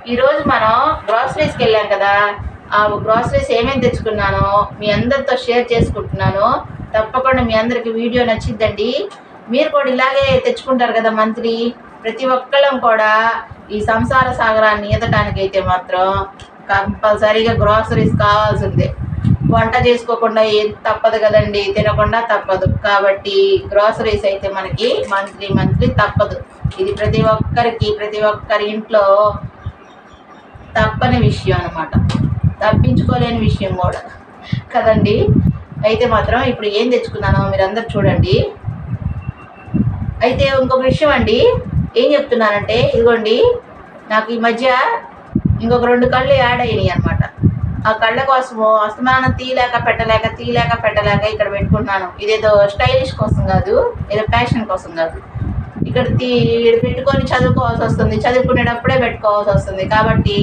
ఈరోజు మనం గ్రాసరీస్కి వెళ్ళాం కదా. ఆ గ్రాసరీస్ ఏమేమి తెచ్చుకున్నానో మీ అందరితో షేర్ చేసుకుంటున్నాను. తప్పకుండా మీ అందరికి వీడియో నచ్చిద్దండి. మీరు కూడా ఇలాగే తెచ్చుకుంటారు కదా మంత్లీ. ప్రతి ఒక్కళ్ళం కూడా ఈ సంసార సాగరాన్ని ఈదటానికి అయితే మాత్రం కంపల్సరీగా గ్రాసరీస్ కావాల్సిందే. వంట చేసుకోకుండా ఏది తప్పదు కదండి, తినకుండా తప్పదు. కాబట్టి గ్రాసరీస్ అయితే మనకి మంత్లీ తప్పదు. ఇది ప్రతి ఒక్కరి ఇంట్లో తప్పని విషయం అనమాట, తప్పించుకోలేని విషయం కూడా కదండి. అయితే మాత్రం ఇప్పుడు ఏం తెచ్చుకున్నానో మీరు అందరు చూడండి. అయితే ఇంకొక విషయం అండి, ఏం చెప్తున్నానంటే ఇదిగోండి, నాకు ఈ మధ్య ఇంకొక 2 కళ్ళు యాడ్ అయినాయి అనమాట. ఆ కళ్ళ కోసము అస్తమానం తీయలేక పెట్టలేక ఇక్కడ పెట్టుకుంటున్నాను. ఇదేదో స్టైలిష్ కోసం కాదు, ఏదో ఫ్యాషన్ కోసం కాదు. ఇక్కడ పెట్టుకొని చదువుకోవాల్సి వస్తుంది, చదువుకునేటప్పుడే పెట్టుకోవాల్సి వస్తుంది. కాబట్టి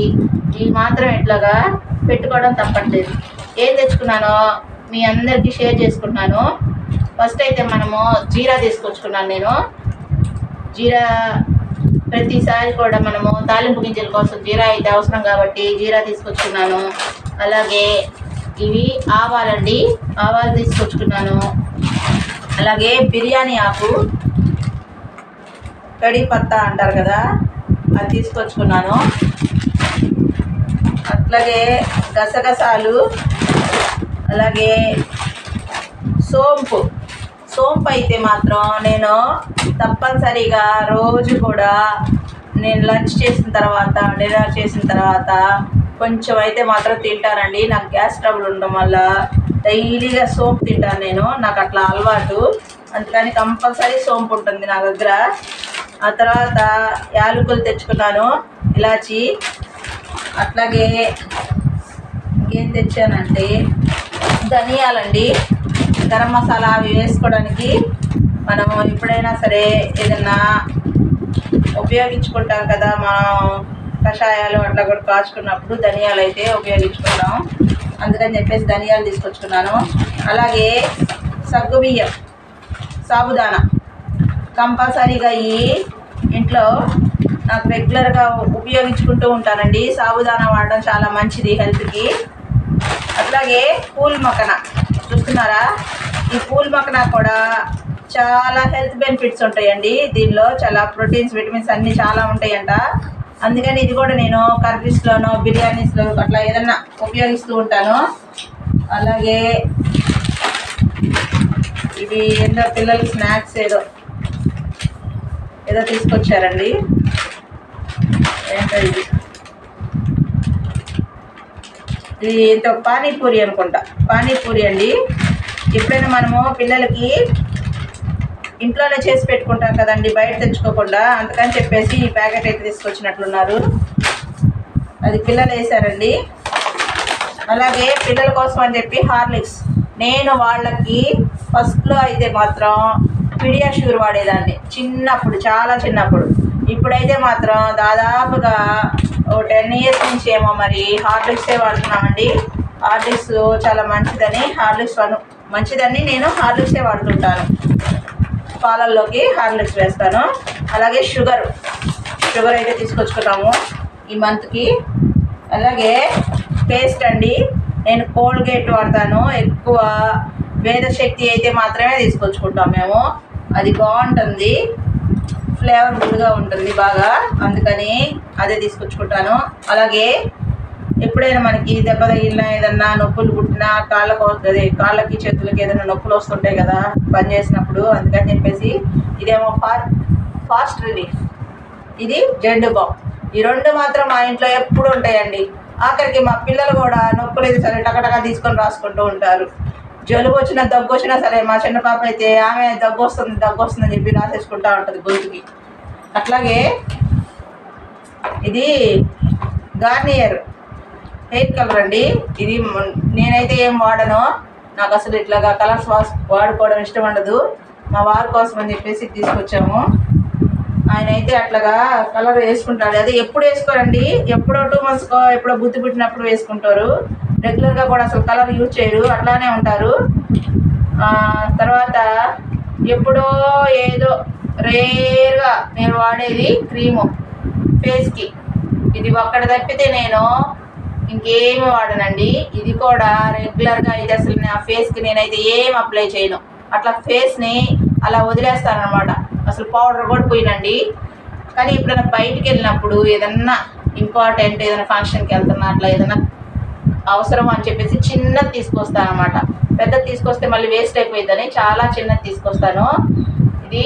ఈ మాత్రం ఇట్లాగా పెట్టుకోవడం తప్పట్లేదు. ఏం తెచ్చుకున్నానో మీ అందరికీ షేర్ చేసుకుంటున్నాను. ఫస్ట్ అయితే మనము జీరా తీసుకొచ్చుకున్నాను నేను. జీరా ప్రతిసారి కూడా మనము తాలింపు గింజల కోసం జీరా అయితే అవసరం కాబట్టి జీరా తీసుకొచ్చుకున్నాను. అలాగే ఇవి ఆవాలండి, ఆవాలు తీసుకొచ్చుకున్నాను. అలాగే బిర్యానీ ఆకు, కడి పత్తా అంటారు కదా, అది తీసుకొచ్చుకున్నాను. అట్లాగే గసగసాలు, అలాగే సోంపు అయితే మాత్రం నేను తప్పనిసరిగా రోజు కూడా నేను లంచ్ చేసిన తర్వాత, డిన్నర్ చేసిన తర్వాత కొంచెం అయితే మాత్రం తింటానండి. నాకు గ్యాస్ ట్రబుల్ ఉండడం వల్ల డైలీగా సోంపు తింటాను నేను, నాకు అట్లా అలవాటు. అందుకని కంపల్సరీ సోంపు ఉంటుంది నా దగ్గర. ఆ తర్వాత యాలకులు తెచ్చుకున్నాను, ఇలాచి. అట్లాగే ఇంకేం తెచ్చానంటే ధనియాలండి, గరం మసాలా అవి వేసుకోవడానికి. మనం ఎప్పుడైనా సరే ఏదన్నా ఉపయోగించుకుంటాం కదా, మనం కషాయాలు అట్లా కూడా కాచుకున్నప్పుడు ధనియాలు అయితే ఉపయోగించుకుంటాం. అందుకని చెప్పేసి ధనియాలు తీసుకొచ్చుకున్నాను. అలాగే సగ్గుబియ్యం, సాబుదానా కంపల్సరీగా ఈ ఇంట్లో నాకు రెగ్యులర్గా ఉపయోగించుకుంటూ ఉంటానండి. సాబుదానా వాడడం చాలా మంచిది హెల్త్కి. అట్లాగే పూల్ మక్కన చూస్తున్నారా, ఈ పూల్ మక్కన కూడా చాలా హెల్త్ బెనిఫిట్స్ ఉంటాయండి. దీనిలో చాలా ప్రోటీన్స్, విటమిన్స్ అన్నీ చాలా ఉంటాయంట. అందుకని ఇది కూడా నేను కర్రీస్లోనో బిర్యానీస్లో అట్లా ఏదన్నా ఉపయోగిస్తూ ఉంటాను. అలాగే ఇవి ఏంటో పిల్లలు స్నాక్స్ ఏదో తీసుకొచ్చారండి. ఏంటో ఇది ఏంటో పానీపూరి అనుకుంటా, పానీపూరి అండి. ఎప్పుడైనా మనము పిల్లలకి ఇంట్లోనే చేసి పెట్టుకుంటాం కదండి, బయట తెచ్చుకోకుండా. అందుకని చెప్పేసి ఈ ప్యాకెట్ అయితే తీసుకొచ్చినట్లున్నారు. అది పిల్లలు వేసారండి. అలాగే పిల్లల కోసం అని చెప్పి హార్లిక్స్. నేను వాళ్ళకి ఫస్ట్లో అయితే మాత్రం పిడియాష్యూర్ వాడేదాన్ని చిన్నప్పుడు, చాలా చిన్నప్పుడు. ఇప్పుడైతే మాత్రం దాదాపుగా 10 years నుంచి ఏమో మరి హార్లిక్సే వాడుతున్నామండి. హార్లిక్స్ చాలా మంచిదని నేను హార్లిక్సే వాడుతుంటాను. పాలల్లోకి హార్లిక్స్ వేస్తాను. అలాగే షుగర్ అయితే తీసుకొచ్చుకున్నాము ఈ మంత్కి. అలాగే పేస్ట్ అండి, నేను కోల్గేట్ వాడతాను ఎక్కువ. వేదశక్తి అయితే మాత్రమే తీసుకొచ్చుకుంటాం మేము, అది బాగుంటుంది, ఫ్లేవర్ఫుల్గా ఉంటుంది బాగా, అందుకని అదే తీసుకొచ్చుకుంటాను. అలాగే ఎప్పుడైనా మనకి దెబ్బ తగిలినా, ఏదన్నా నొప్పులు పుట్టినా, కాళ్ళకి చేతులకి ఏదైనా నొప్పులు వస్తుంటాయి కదా పని చేసినప్పుడు, అందుకని చెప్పేసి ఇదేమో ఫాస్ట్ రిలీఫ్, ఇది జెండు బామ్. ఈ 2 మాత్రం మా ఇంట్లో ఎప్పుడు ఉంటాయండి. ఆఖరికి మా పిల్లలు కూడా నొప్పులు అయితే సరే టకటగా తీసుకొని రాసుకుంటూ ఉంటారు. జలుబు వచ్చినా, దగ్గు వచ్చినా సరే, మా చిన్న పాప అయితే ఆమె దగ్గు వస్తుందని చెప్పి రాసేసుకుంటూ ఉంటుంది గొంతుకి. అట్లాగే ఇది గార్నియర్ హెయిర్ కలర్ అండి. ఇది నేనైతే ఏం వాడను, నాకు అసలు ఇట్లాగా కలర్స్ వాడుకోవడం ఇష్టం ఉండదు. మా వారి కోసం అని చెప్పేసి తీసుకొచ్చాము. ఆయన అయితే అట్లాగా కలర్ వేసుకుంటాడు. అది ఎప్పుడు వేసుకోరండి, ఎప్పుడో 2 monthsకో ఎప్పుడో బుద్ధి పుట్టినప్పుడు వేసుకుంటారు. రెగ్యులర్గా కూడా అసలు కలర్ యూజ్ చేయరు, అట్లానే ఉంటారు. తర్వాత ఎప్పుడో ఏదో రేర్గా నేను వాడేది క్రీము ఫేస్కి. ఇది ఒక్కటి తప్పితే నేను ఇంకేమి వాడనండి. ఇది కూడా రెగ్యులర్గా అయితే అసలు నా ఫేస్కి నేనైతే ఏం అప్లై చేయను. అట్లా ఫేస్ని అలా వదిలేస్తాను అనమాట. అసలు పౌడర్ కూడా పోయినండి. కానీ ఎప్పుడైనా బయటికి వెళ్ళినప్పుడు ఏదన్నా ఇంపార్టెంట్ ఏదైనా ఫంక్షన్కి వెళ్తున్నా అట్లా ఏదైనా అవసరం అని చెప్పేసి చిన్నది తీసుకొస్తాను అనమాట. పెద్దది తీసుకొస్తే మళ్ళీ వేస్ట్ అయిపోయిందని చాలా చిన్నది తీసుకొస్తాను. ఇది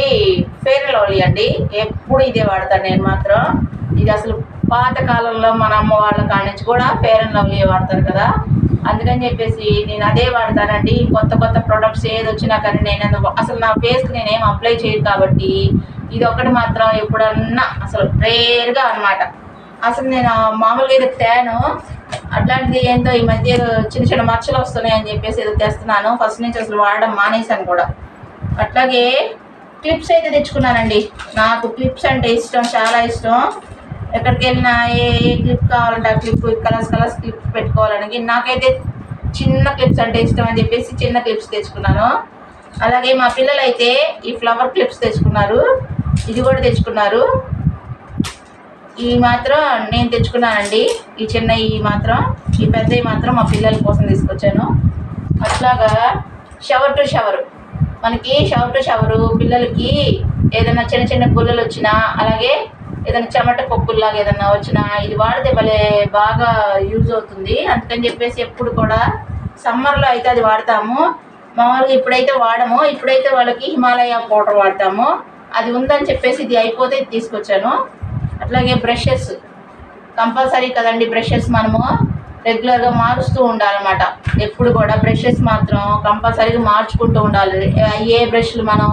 ఫెయిర్ అండ్ లవ్లీ అండి. ఎప్పుడు ఇదే వాడతాను నేను మాత్రం. ఇది అసలు పాత కాలంలో మన అమ్మ వాళ్ళ కాడి నుంచి కూడా ఫెయిర్ అండ్ లవ్లీ వాడతారు కదా, అందుకని చెప్పేసి నేను అదే వాడతానండి. కొత్త కొత్త ప్రొడక్ట్స్ ఏది వచ్చినా కానీ నేను అసలు నా ఫేస్కి నేనేం అప్లై చేయను కాబట్టి ఇది ఒకటి మాత్రం ఎప్పుడన్నా అసలు రేర్గా అనమాట. అసలు నేను మామూలుగా ఏదో తేను, అట్లాంటిది ఏంటో ఈ మధ్య చిన్న చిన్న మచ్చలు వస్తున్నాయి అని చెప్పేసి ఏదో తెస్తున్నాను. ఫస్ట్ నుంచి అసలు వాడడం మానేశాను కూడా. అట్లాగే క్లిప్స్ అయితే తెచ్చుకున్నానండి. నాకు క్లిప్స్ అంటే ఇష్టం, చాలా ఇష్టం. ఎక్కడికి వెళ్ళినా ఏ క్లిప్ కావాలంటే ఆ క్లిప్, కలర్స్ క్లిప్స్ పెట్టుకోవాలని నాకైతే చిన్న క్లిప్స్ అంటే ఇష్టం అని చెప్పేసి చిన్న క్లిప్స్ తెచ్చుకున్నాను. అలాగే మా పిల్లలు అయితే ఈ ఫ్లవర్ క్లిప్స్ తెచ్చుకున్నారు, ఇది కూడా తెచ్చుకున్నారు. ఈ మాత్రం నేను తెచ్చుకున్నానండి. ఈ చిన్నవి మాత్రం, ఈ పెద్దవి మాత్రం మా పిల్లల కోసం తీసుకొచ్చాను. అట్లాగా షవర్ టు షవర్, మనకి షవర్ టు షవరు పిల్లలకి ఏదైనా చిన్న చిన్న గుల్లలు వచ్చినా, అలాగే ఏదైనా చెమట పొక్కుల్లాగా ఏదైనా వచ్చినా ఇది వాడితే భలే బాగా యూజ్ అవుతుంది. అందుకని చెప్పేసి ఎప్పుడు కూడా సమ్మర్లో అయితే అది వాడతాము. మామూలుగా ఇప్పుడైతే వాడము. ఇప్పుడైతే వాళ్ళకి హిమాలయ పౌడర్ వాడతాము. అది ఉందని చెప్పేసి ఇది అయిపోతే తీసుకొచ్చాను. అట్లాగే బ్రషెస్ కంపల్సరీ కదండి. బ్రషెస్ మనము రెగ్యులర్గా మారుస్తూ ఉండాలన్నమాట. ఎప్పుడు కూడా బ్రషెస్ మాత్రం కంపల్సరీగా మార్చుకుంటూ ఉండాలి. ఏ బ్రష్లు మనం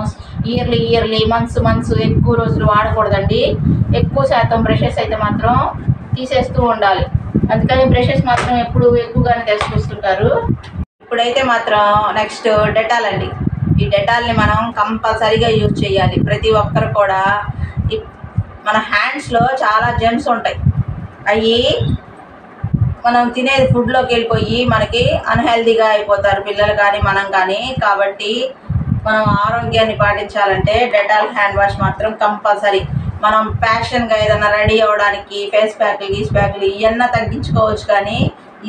ఇయర్లీ మంత్స్ ఎక్కువ రోజులు వాడకూడదండి. ఎక్కువ శాతం బ్రషెస్ అయితే మాత్రం తీసేస్తూ ఉండాలి. అందుకని బ్రషెస్ మాత్రం ఎప్పుడు ఎక్కువగానే తీసుకొస్తుంటారు. ఇప్పుడైతే మాత్రం నెక్స్ట్ డెటాల్ అండి. ఈ డెటాల్ని మనం కంపల్సరీగా యూజ్ చేయాలి. ప్రతి ఒక్కరు కూడా మన హ్యాండ్స్లో చాలా జెమ్స్ ఉంటాయి. అవి మనం తినేది ఫుడ్లోకి వెళ్ళిపోయి మనకి అన్హెల్దీగా అయిపోతారు పిల్లలు కానీ మనం కానీ. కాబట్టి మనం ఆరోగ్యాన్ని పాటించాలంటే డెటాల్ హ్యాండ్ వాష్ మాత్రం కంపల్సరీ. మనం ప్యాషన్గా ఏదైనా రెడీ అవ్వడానికి ఫేస్ ప్యాక్లు ఇవన్నీ తగ్గించుకోవచ్చు, కానీ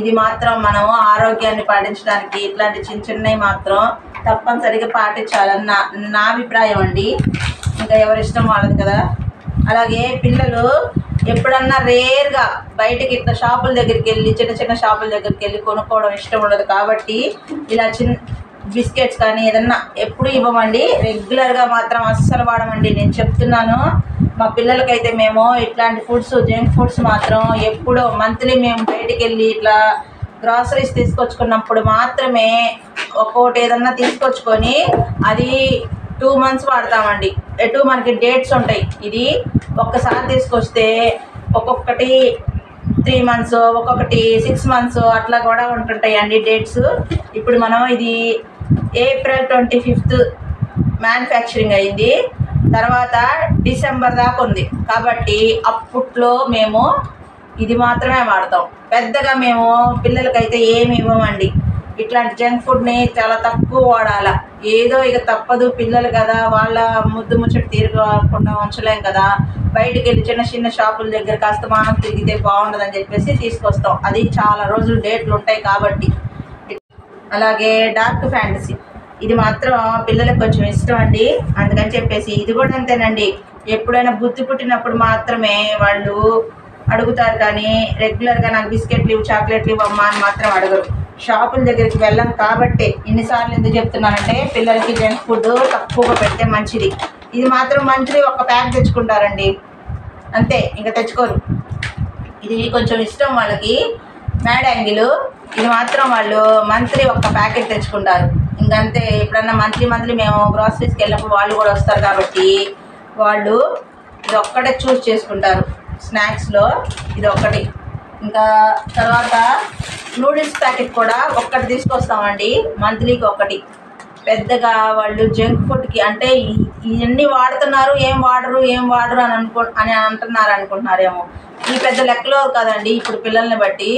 ఇది మాత్రం మనం ఆరోగ్యాన్ని పాటించడానికి ఇట్లాంటి చిన్నవి మాత్రం తప్పనిసరిగా పాటించాలని నా అభిప్రాయం అండి. ఇంకా ఎవరి ఇష్టం వాళ్ళది కదా. అలాగే పిల్లలు ఎప్పుడన్నా రేర్గా బయటకి ఇట్లా షాపుల దగ్గరికి వెళ్ళి చిన్న షాపుల దగ్గరికి వెళ్ళి కొనుక్కోవడం ఇష్టం ఉండదు. కాబట్టి ఇలా బిస్కెట్స్ కానీ ఏదన్నా ఎప్పుడు ఇవ్వమండి. రెగ్యులర్గా మాత్రం అస్సలు వాడమండి. నేను చెప్తున్నాను, మా పిల్లలకైతే మేము ఇట్లాంటి ఫుడ్స్, జంక్ ఫుడ్స్ మాత్రం ఎప్పుడో మంత్లీ మేము బయటికి వెళ్ళి ఇట్లా గ్రాసరీస్ తీసుకొచ్చుకున్నప్పుడు మాత్రమే ఒక్కొక్కటి ఏదన్నా తీసుకొచ్చుకొని అది 2 months వాడతామండి. ఎటు మనకి డేట్స్ ఉంటాయి. ఇది ఒక్కసారి తీసుకొస్తే ఒక్కొక్కటి 3 months, ఒక్కొక్కటి 6 months అట్లా కూడా ఉంటుంటాయండి డేట్స్. ఇప్పుడు మనం ఇది April 25th మ్యానుఫ్యాక్చరింగ్ అయింది, తర్వాత December దాకా ఉంది. కాబట్టి అప్పట్లో మేము ఇది మాత్రమే వాడతాం. పెద్దగా మేము పిల్లలకైతే ఏమి ఇవ్వమండి. ఇట్లాంటి జంక్ ఫుడ్ని చాలా తక్కువ వాడాలి. ఏదో ఇక తప్పదు, పిల్లలు కదా, వాళ్ళ ముచ్చట తీరుకోకుండా ఉంచలేం కదా. బయటికి వెళ్ళి చిన్న షాపుల దగ్గర కాస్త మనం తిరిగితే బాగుండదని చెప్పేసి తీసుకొస్తాం. అది చాలా రోజులు డేట్లు ఉంటాయి కాబట్టి. అలాగే డార్క్ ఫ్యాంటసీ, ఇది మాత్రం పిల్లలకు కొంచెం ఇష్టం అండి. అందుకని చెప్పేసి ఇది కూడా అంతేనండి. ఎప్పుడైనా బుద్ధి పుట్టినప్పుడు మాత్రమే వాళ్ళు అడుగుతారు, కానీ రెగ్యులర్గా నాకు బిస్కెట్లు ఇవ్వు, చాక్లెట్లు ఇవ్వమ్మా అని మాత్రం అడగరు. షాపుల దగ్గరికి వెళ్ళాం కాబట్టి ఇన్నిసార్లు ఎందుకు చెప్తున్నానంటే పిల్లలకి జంక్ ఫుడ్ తక్కువగా పెడితే మంచిది. ఇది మాత్రం మంచిది, ఒక ప్యాక్ తెచ్చుకుంటారండి అంతే, ఇంకా తెచ్చుకోరు. ఇది కొంచెం ఇష్టం వాళ్ళకి. మ్యాడ్ యాంగిల్, ఇది మాత్రం వాళ్ళు మంత్లీ ఒక ప్యాకెట్ తెచ్చుకుంటారు ఇంకంతే. ఎప్పుడన్నా మంత్లీ మేము గ్రాసరీస్కి వెళ్ళినప్పుడు వాళ్ళు కూడా వస్తారు కాబట్టి వాళ్ళు ఇది ఒక్కటే చూస్ చేసుకుంటారు. స్నాక్స్లో ఇది ఒక్కటి. ఇంకా తర్వాత నూడిల్స్ ప్యాకెట్ కూడా ఒక్కటి తీసుకొస్తామండి, మంత్లీకి ఒకటి. పెద్దగా వాళ్ళు జంక్ ఫుడ్కి అంటే ఇవన్నీ వాడుతున్నారు, ఏం వాడరు అని అంటున్నారేమో. ఈ పెద్ద లెక్కలో కదండి ఇప్పుడు పిల్లల్ని బట్టి.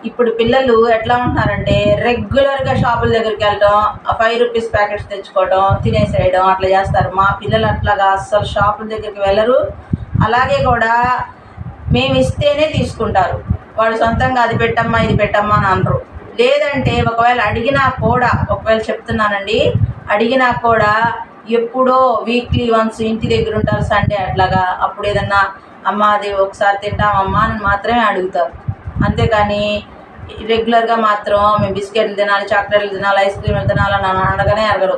ఇప్పుడు పిల్లలు ఎట్లా ఉంటున్నారంటే రెగ్యులర్గా షాపుల దగ్గరికి వెళ్ళడం, 5 rupees ప్యాకెట్స్ తెచ్చుకోవడం, తినేసేయడం అట్లా చేస్తారు. మా పిల్లలు అట్లాగా అస్సలు షాపుల దగ్గరికి వెళ్ళరు. అలాగే కూడా మేము ఇస్తేనే తీసుకుంటారు. వాడు సొంతంగా అది పెట్టమ్మా ఇది పెట్టమ్మా అని అనరు. లేదంటే ఒకవేళ అడిగినా కూడా, ఒకవేళ చెప్తున్నానండి, అడిగినా కూడా ఎప్పుడో వీక్లీ వన్స్ ఇంటి దగ్గర ఉంటారు సండే అట్లాగా, అప్పుడు ఏదన్నా అమ్మ అది ఒకసారి తింటామమ్మా అని మాత్రమే అడుగుతారు. అంతేకాని రెగ్యులర్గా మాత్రం మేము బిస్కెట్లు తినాలి, చాక్లెట్లు తినాలి, ఐస్ క్రీమ్లు తినాలని అడగనే అడగరు.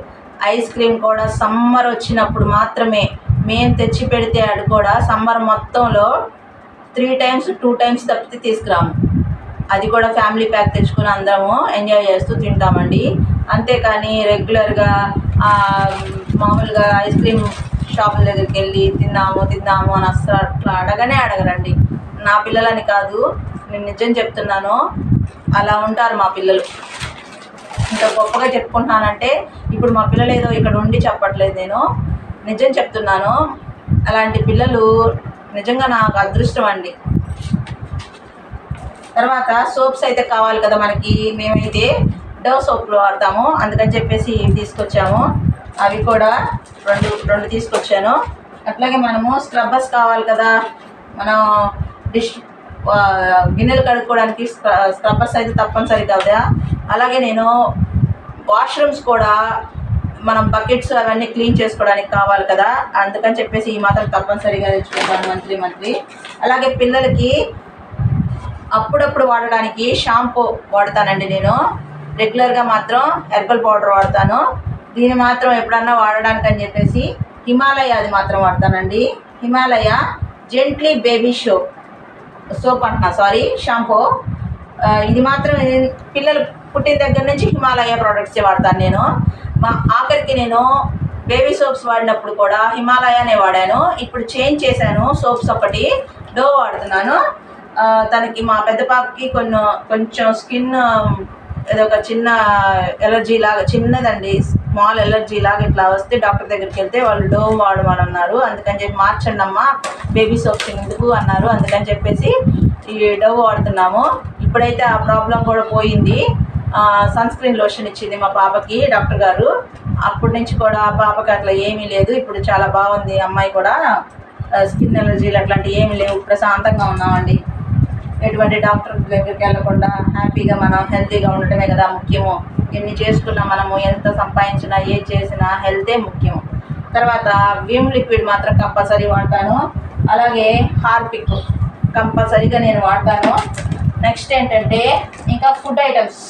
ఐస్ క్రీమ్ కూడా సమ్మర్ వచ్చినప్పుడు మాత్రమే మేము తెచ్చి పెడితే ఆడు కూడా సమ్మర్ మొత్తంలో 3 times 2 times తప్పితే తీసుకురాము. అది కూడా ఫ్యామిలీ ప్యాక్ తెచ్చుకుని అందరము ఎంజాయ్ చేస్తూ తింటామండి. అంతేకాని రెగ్యులర్గా మామూలుగా ఐస్ క్రీమ్ షాపుల దగ్గరికి వెళ్ళి తిందాము అని అసలు అట్లా అడగనే అడగరండి. నా పిల్లలని కాదు, నేను నిజం చెప్తున్నాను, అలా ఉంటారు మా పిల్లలు. ఇంత గొప్పగా చెప్పుకుంటున్నానంటే ఇప్పుడు మా పిల్లలు ఏదో ఇక్కడ ఉండి చెప్పట్లేదు, నేను నిజం చెప్తున్నాను. అలాంటి పిల్లలు నిజంగా నాకు అదృష్టం అండి. తర్వాత సోప్స్ అయితే కావాలి కదా మనకి, మేమైతే డవ్ సోప్లు వాడతాము, అందుకని చెప్పేసి తీసుకొచ్చాము. అవి కూడా రెండు తీసుకొచ్చాను. అట్లాగే మనము స్క్రబ్బర్స్ కావాలి కదా, మనం డిష్ గిన్నెలు కడుక్కోవడానికి స్క్రబ్బర్స్ అయితే తప్పనిసరి కదా. అలాగే నేను వాష్రూమ్స్ కూడా మనం బకెట్స్ అవన్నీ క్లీన్ చేసుకోవడానికి కావాలి కదా, అందుకని చెప్పేసి ఈ మాత్రం తప్పనిసరిగా తెచ్చుకుంటాను మంత్లీ. అలాగే పిల్లలకి అప్పుడప్పుడు వాడడానికి షాంపూ వాడతానండి. నేను రెగ్యులర్గా మాత్రం హెర్బల్ పౌడర్ వాడతాను. దీన్ని మాత్రం ఎప్పుడన్నా వాడడానికి అని చెప్పేసి హిమాలయ అది మాత్రం వాడతానండి. Himalaya gently baby soap shampoo. ఇది మాత్రం పిల్లలు పుట్టిన దగ్గర నుంచి హిమాలయ ప్రోడక్ట్సే వాడతాను నేను. ఆఖరికి నేను బేబీ సోప్స్ వాడినప్పుడు కూడా హిమాలయానే వాడాను. ఇప్పుడు చేంజ్ చేశాను, సోప్స్ ఒకటి డవ్ వాడుతున్నాను. తనకి మా పెద్ద పాపకి కొంచెం స్కిన్ ఏదో ఒక చిన్న ఎలర్జీ లాగా, చిన్నదండి, స్మాల్ ఎలర్జీ లాగా ఇట్లా వస్తే డాక్టర్ దగ్గరికి వెళ్తే వాళ్ళు డవ్ వాడమని అన్నారు. అందుకని చెప్పి మార్చండి అమ్మ, బేబీ సోప్స్ ఎందుకు అన్నారు. అందుకని చెప్పేసి ఈ డవ్ వాడుతున్నాము. ఇప్పుడైతే ఆ ప్రాబ్లం కూడా పోయింది. సన్ స్క్రీన్ లోషన్ ఇచ్చింది మా పాపకి డాక్టర్ గారు. అప్పటి నుంచి కూడా ఆ పాపకి అట్లా ఏమీ లేదు. ఇప్పుడు చాలా బాగుంది అమ్మాయి కూడా. స్కిన్ ఎలర్జీలు అట్లాంటివి ఏమీ లేవు. ప్రశాంతంగా ఉన్నామండి. ఎటువంటి డాక్టర్ దగ్గరికి వెళ్ళకుండా హ్యాపీగా మనం హెల్తీగా ఉండటమే కదా ముఖ్యము. ఎన్ని చేసుకున్నా మనము ఎంత సంపాదించినా ఏది చేసినా హెల్తే ముఖ్యం. తర్వాత విమ్ లిక్విడ్ మాత్రం కంపల్సరీ వాడతాను. అలాగే హార్పిక్ కంపల్సరీగా నేను వాడతాను. నెక్స్ట్ ఏంటంటే ఇంకా ఫుడ్ ఐటమ్స్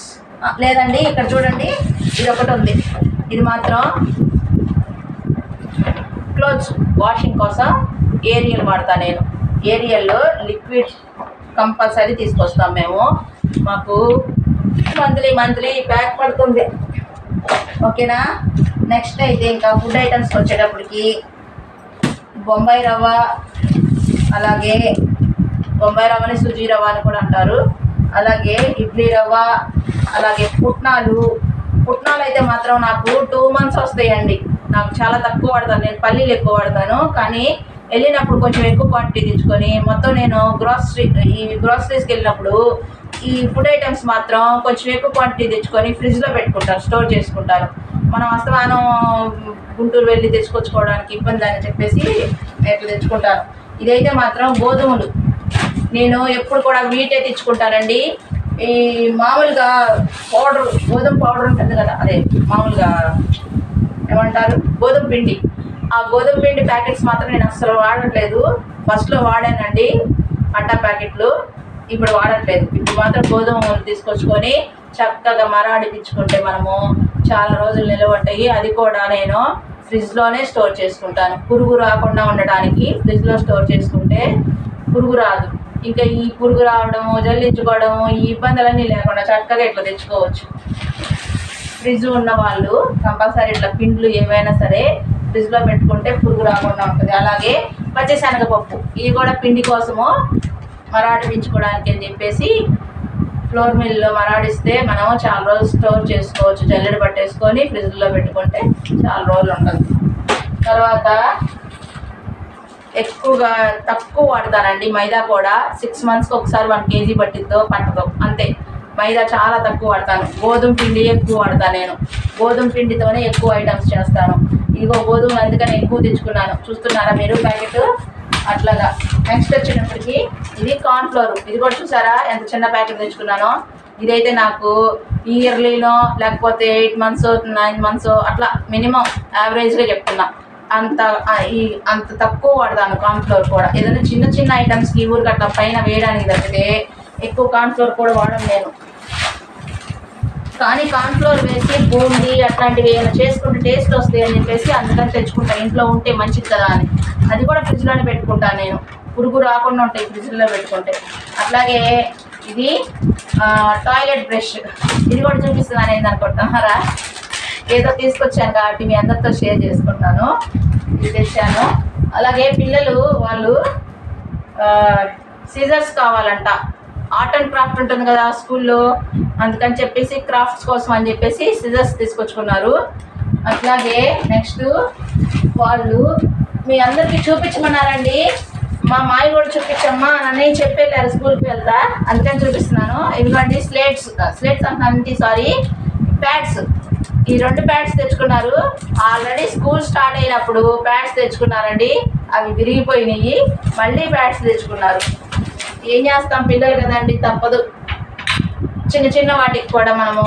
లేదండి, ఇక్కడ చూడండి ఇది ఒకటి ఉంది. ఇది మాత్రం క్లోత్స్ వాషింగ్ కోసం ఏరియల్ వాడతాను నేను. ఏరియల్లో లిక్విడ్ కంపల్సరీ తీసుకొస్తాం మేము. మాకు మంత్లీ ప్యాక్ పడుతుంది, ఓకేనా. నెక్స్ట్ అయితే ఇంకా ఫుడ్ ఐటమ్స్కి వచ్చేటప్పటికి బొంబాయి రవ్వ, అలాగే బొంబాయి రవ్వని సుజీ రవ్వ అని కూడా అంటారు. అలాగే ఇడ్లీ రవ్వ, అలాగే పుట్నాలు అయితే మాత్రం నాకు 2 months వస్తాయండి. నాకు చాలా తక్కువ వాడతాను నేను, పల్లీలు ఎక్కువ వాడతాను. కానీ వెళ్ళినప్పుడు కొంచెం ఎక్కువ క్వాంటిటీ తెచ్చుకొని మొత్తం నేను గ్రాసరీస్కి వెళ్ళినప్పుడు ఈ ఫుడ్ ఐటమ్స్ మాత్రం కొంచెం ఎక్కువ క్వాంటిటీ తెచ్చుకొని ఫ్రిడ్జ్లో పెట్టుకుంటాను, స్టోర్ చేసుకుంటాను. మనం అస్తమానం గుంటూరు వెళ్ళి తెచ్చుకొచ్చుకోవడానికి ఇబ్బంది అని చెప్పేసి నేను తెచ్చుకుంటాను. ఇదైతే మాత్రం గోధుమలు నేను ఎప్పుడు కూడా వీటే తెచ్చుకుంటానండి. ఈ మామూలుగా గోధుమ పౌడర్ ఉంటుంది కదా, అదే మామూలుగా ఏమంటారు గోధుమ పిండి, ఆ గోధుమ పిండి ప్యాకెట్స్ మాత్రం నేను అస్సలు వాడట్లేదు. ఫస్ట్లో వాడానండి అట్టా ప్యాకెట్లు, ఇప్పుడు వాడట్లేదు. ఇప్పుడు మాత్రం గోధుమలు తీసుకొచ్చుకొని చక్కగా మరాడిపించుకుంటే మనము చాలా రోజులు నిల్వ ఉంటాయి. అది కూడా నేను ఫ్రిడ్జ్లోనే స్టోర్ చేసుకుంటాను, పురుగు రాకుండా ఉండడానికి. ఫ్రిడ్జ్లో స్టోర్ చేసుకుంటే పురుగు రాదు. ఇంకా ఈ పురుగు రావడము, జల్లించుకోవడము, ఈ ఇబ్బందులన్నీ లేకుండా చక్కగా ఇట్లా తెచ్చుకోవచ్చు. ఫ్రిడ్జ్ ఉన్న వాళ్ళు కంపల్సరీ ఇట్లా పిండ్లు ఏవైనా సరే ఫ్రిడ్జ్లో పెట్టుకుంటే పురుగు రాకుండా ఉంటుంది. అలాగే పచ్చిశనగపప్పు, ఇది కూడా పిండి కోసము మరాడించుకోవడానికి అని చెప్పేసి ఫ్లోర్ మిల్లో మరాడిస్తే మనం చాలా రోజులు స్టోర్ చేసుకోవచ్చు. జల్లెడ పట్టేసుకొని ఫ్రిడ్జ్లో పెట్టుకుంటే చాలా రోజులు ఉంటుంది. తర్వాత తక్కువ వాడతానండి మైదా కూడా. 6 monthsకి ఒకసారి 1 kg పట్టిద్దో పట్టదో అంతే. మైదా చాలా తక్కువ వాడతాను. గోధుమ పిండి ఎక్కువ వాడతాను నేను. గోధుమ పిండితోనే ఎక్కువ ఐటమ్స్ చేస్తాను. ఇదిగో గోధుమలు అందుకని ఎక్కువ తెచ్చుకున్నాను. చూస్తున్నారా మీరు ప్యాకెట్, అట్లాగా. నెక్స్ట్ వచ్చేటప్పటికి ఇది కార్న్ఫ్లోర్. ఇది కూడా చూసారా ఎంత చిన్న ప్యాకెట్ తెచ్చుకున్నానో. ఇదైతే నాకు ఇయర్లీనో లేకపోతే 8 months 9 months అట్లా మినిమం యావరేజ్గా చెప్తున్నా. అంత తక్కువ వాడతాను కార్న్ఫ్లోర్ కూడా. ఏదైనా చిన్న చిన్న ఐటమ్స్కి ఊరికి అట్లా పైన వేయడానికి తప్పితే ఎక్కువ కార్న్ఫ్లోర్ కూడా వాడను నేను. కానీ కార్న్ఫ్లోర్ వేసి బూందీ అట్లాంటివి ఏమైనా చేసుకుంటే టేస్ట్ వస్తాయి అని చెప్పేసి అందుకని తెచ్చుకుంటాను. ఇంట్లో ఉంటే మంచిది కదా అని. అది కూడా ఫ్రిడ్జ్లోనే పెట్టుకుంటాను నేను. పురుగు రాకుండా ఉంటాయి ఫ్రిడ్జ్లో పెట్టుకుంటే. అట్లాగే ఇది టాయిలెట్ బ్రష్. ఇది కూడా చూపిస్తున్నాను ఏందనుకుంటున్నారా? ఏదో తీసుకొచ్చాను కాబట్టి మీ అందరితో షేర్ చేసుకుంటున్నాను. ఇది తెచ్చాను. అలాగే పిల్లలు వాళ్ళు సీజర్స్ కావాలంట. ఆర్ట్ అండ్ క్రాఫ్ట్ ఉంటుంది కదా స్కూల్లో, అందుకని చెప్పేసి క్రాఫ్ట్స్ కోసం అని చెప్పేసి సిజర్స్ తీసుకొచ్చుకున్నారు. అట్లాగే నెక్స్ట్ వాళ్ళు మీ అందరికీ చూపించమన్నారండి. మా మాయ కూడా చూపించమ్మా అని చెప్పెళ్ళారు స్కూల్కి వెళ్తా, అందుకని చూపిస్తున్నాను. ఇదిగోండి స్లేట్స్ అంటున్నాను, సారీ ప్యాడ్స్. ఈ 2 ప్యాడ్స్ తెచ్చుకున్నారు. ఆల్రెడీ స్కూల్ స్టార్ట్ అయినప్పుడు ప్యాడ్స్ తెచ్చుకున్నారండి. అవి విరిగిపోయినాయి. మళ్ళీ ప్యాడ్స్ తెచ్చుకున్నారు. ఏం చేస్తాం, పిల్లలు కదండి, తప్పదు. చిన్న చిన్న వాటికి కూడా మనము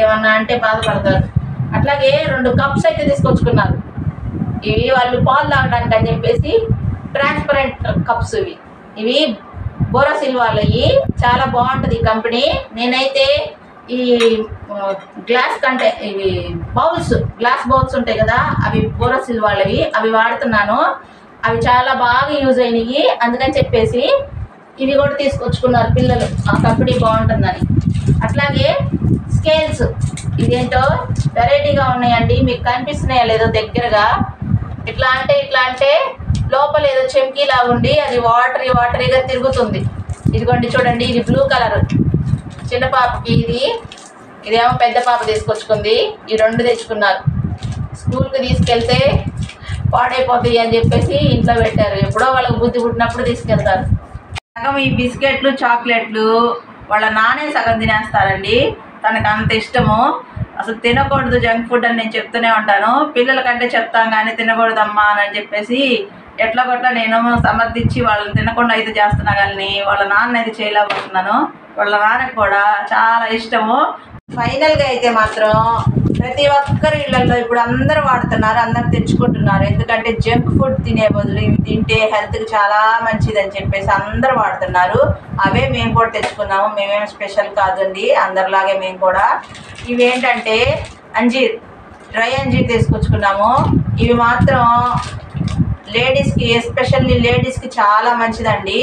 ఏమన్నా అంటే బాధపడతారు. అట్లాగే 2 కప్స్ అయితే తీసుకొచ్చుకున్నారు. ఇవి వాళ్ళు పాలు తాగడానికి అని చెప్పేసి ట్రాన్స్పరెంట్ కప్స్. ఇవి బోరోసిల్ వాళ్ళవి. చాలా బాగుంటుంది ఈ కంపెనీ. నేనైతే ఈ ఇవి గ్లాస్ బౌల్స్ ఉంటాయి కదా, అవి బోరోసిల్ వాళ్ళవి, అవి వాడుతున్నాను. అవి చాలా బాగా యూజ్ అయినాయి. అందుకని చెప్పేసి ఇవి కూడా తీసుకొచ్చుకున్నారు పిల్లలు, ఆ కంపెనీ బాగుంటుందని. అట్లాగే స్కేల్స్. ఇదేంటో వెరైటీగా ఉన్నాయండి. మీకు కనిపిస్తున్నాయా లేదో దగ్గరగా? ఇట్లా అంటే లోపల ఏదో చెంకీలా ఉండి అది వాటరీగా తిరుగుతుంది. ఇదిగోండి చూడండి, ఇది బ్లూ కలర్. చిన్న పాపకి ఇదేమో పెద్ద పాప తీసుకొచ్చుకుంది. ఈ 2 తెచ్చుకున్నారు. స్కూల్కి తీసుకెళ్తే పాడైపోతాయి అని చెప్పేసి ఇంట్లో పెట్టారు. ఎప్పుడో వాళ్ళకి బుద్ధి పుట్టినప్పుడు తీసుకెళ్తారు. సగం ఈ బిస్కెట్లు చాక్లెట్లు వాళ్ళ నానే సగం తినేస్తారండి. తనకు అంత ఇష్టము. అసలు తినకూడదు జంక్ ఫుడ్ అని నేను చెప్తూనే ఉంటాను. పిల్లలకంటే చెప్తాను కానీ తినకూడదమ్మా అని చెప్పేసి ఎట్లా కొట్లా నేను సమర్థించి వాళ్ళని తినకుండా అయితే చేస్తున్నా, కానీ వాళ్ళ నాన్న అయితే చేయలేకపోతున్నాను. వాళ్ళ నాన్నకు కూడా చాలా ఇష్టము. ఫైనల్గా అయితే మాత్రం ప్రతి ఒక్కరి ఇళ్లలో ఇప్పుడు అందరూ వాడుతున్నారు, అందరూ తెచ్చుకుంటున్నారు. ఎందుకంటే జంక్ ఫుడ్ తినే బదులు ఇవి తింటే హెల్త్కి చాలా మంచిదని చెప్పేసి అందరూ వాడుతున్నారు. అవే మేము కూడా తెచ్చుకున్నాము. మేమేం స్పెషల్ కాదండి, అందరిలాగే మేము కూడా. ఇవి ఏంటంటే అంజీర్, డ్రై అంజీర్ తీసుకొచ్చుకున్నాము. ఇవి మాత్రం లేడీస్కి, ఎస్పెషల్లీ లేడీస్కి చాలా మంచిదండి.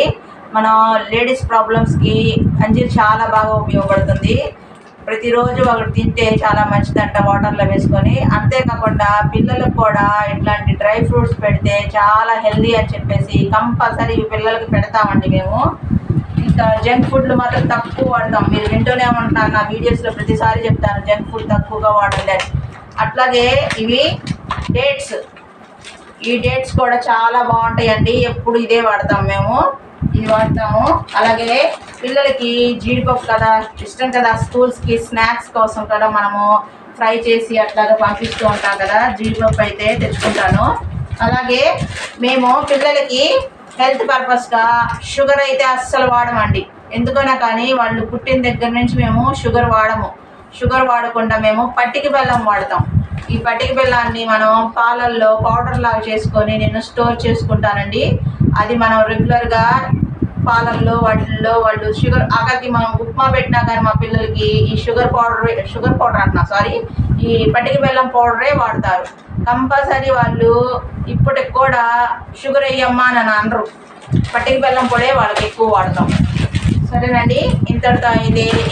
మనం లేడీస్ ప్రాబ్లమ్స్కి అంజీర్ చాలా బాగా ఉపయోగపడుతుంది. ప్రతిరోజు ఒకటి తింటే చాలా మంచిదంట వాటర్లో వేసుకొని. అంతేకాకుండా పిల్లలకు కూడా ఇట్లాంటి డ్రై ఫ్రూట్స్ పెడితే చాలా హెల్దీ అని చెప్పేసి కంపల్సరీ పిల్లలకి పెడతామండి మేము. ఇంకా జంక్ ఫుడ్లు మాత్రం తక్కువ వాడతాం. మీరు వింటూనే ఉంటున్నారు, నా వీడియోస్లో ప్రతిసారి చెప్తాను జంక్ ఫుడ్ తక్కువగా వాడండి. అట్లాగే ఇవి డేట్స్. ఈ డేట్స్ కూడా చాలా బాగుంటాయండి. ఎప్పుడు ఇదే వాడతాం మేము, ఇది వాడతాము. అలాగే పిల్లలకి జీడిపప్పు కదా ఇష్టం కదా, స్కూల్స్కి స్నాక్స్ కోసం కూడా మనము ఫ్రై చేసి అట్లాగా పంపిస్తూ ఉంటాం కదా, జీడిపప్పు అయితే తెచ్చుకుంటాను. అలాగే మేము పిల్లలకి హెల్త్ పర్పస్గా షుగర్ అయితే అస్సలు వాడమండి. ఎందుకన్నా కానీ వాళ్ళు పుట్టిన దగ్గర నుంచి మేము షుగర్ వాడము. షుగర్ వాడకుండా మేము పట్టిక బెల్లం వాడతాం. ఈ పట్టిక బెల్లాన్ని మనం పాలల్లో పౌడర్ లాగా చేసుకొని నేను స్టోర్ చేసుకుంటానండి. అది మనం రెగ్యులర్గా పాలల్లో వాటిల్లో వాళ్ళు షుగర్ ఆఖరికి మనం ఉప్మా పెట్టినా కానీ మా పిల్లలకి ఈ షుగర్ పౌడర్ అంటున్నా సారీ ఈ పట్టిక బెల్లం పౌడరే వాడతారు కంపల్సరీ. వాళ్ళు ఇప్పటికి కూడా షుగర్ వేయమ్మా అని అనరు, పట్టిక బెల్లం పొడే వాళ్ళకి ఎక్కువ వాడతాం. సరేనండి, ఇంతటితో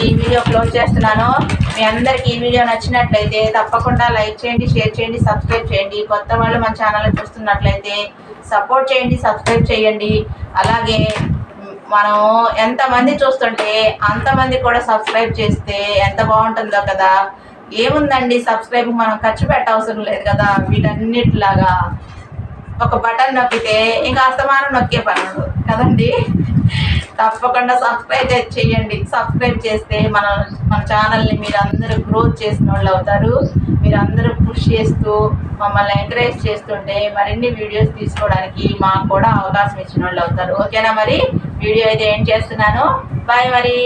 ఈ వీడియో క్లోజ్ చేస్తున్నాను. మీ అందరికీ ఈ వీడియో నచ్చినట్లయితే తప్పకుండా లైక్ చేయండి, షేర్ చేయండి, సబ్స్క్రైబ్ చేయండి. కొత్త వాళ్ళు మన ఛానల్ని చూస్తున్నట్లయితే సపోర్ట్ చేయండి, సబ్స్క్రైబ్ చేయండి. అలాగే మనం ఎంతమంది చూస్తుంటే అంతమంది కూడా సబ్స్క్రైబ్ చేస్తే ఎంత బాగుంటుందో కదా. ఏముందండి, సబ్స్క్రైబ్ మనం ఖర్చు పెట్టవసరం లేదు కదా. వీటన్నిటిలాగా ఒక బటన్ నొక్కితే ఇంకా అస్తమానం నొక్కే పని కదండి. తప్పకుండా సబ్స్క్రైబ్ చేయండి. సబ్స్క్రైబ్ చేస్తే మన ఛానల్ని మీరు అందరూ గ్రోత్ చేసిన వాళ్ళు అవుతారు. మీరు అందరూ పుష్ చేస్తూ మమ్మల్ని ఎంకరేజ్ చేస్తుంటే మరిన్ని వీడియోస్ తీసుకోవడానికి మాకు కూడా అవకాశం ఇచ్చిన వాళ్ళు అవుతారు. ఓకేనా? మరి వీడియో అయితే ఏం చేస్తున్నాను. బాయ్ మరి.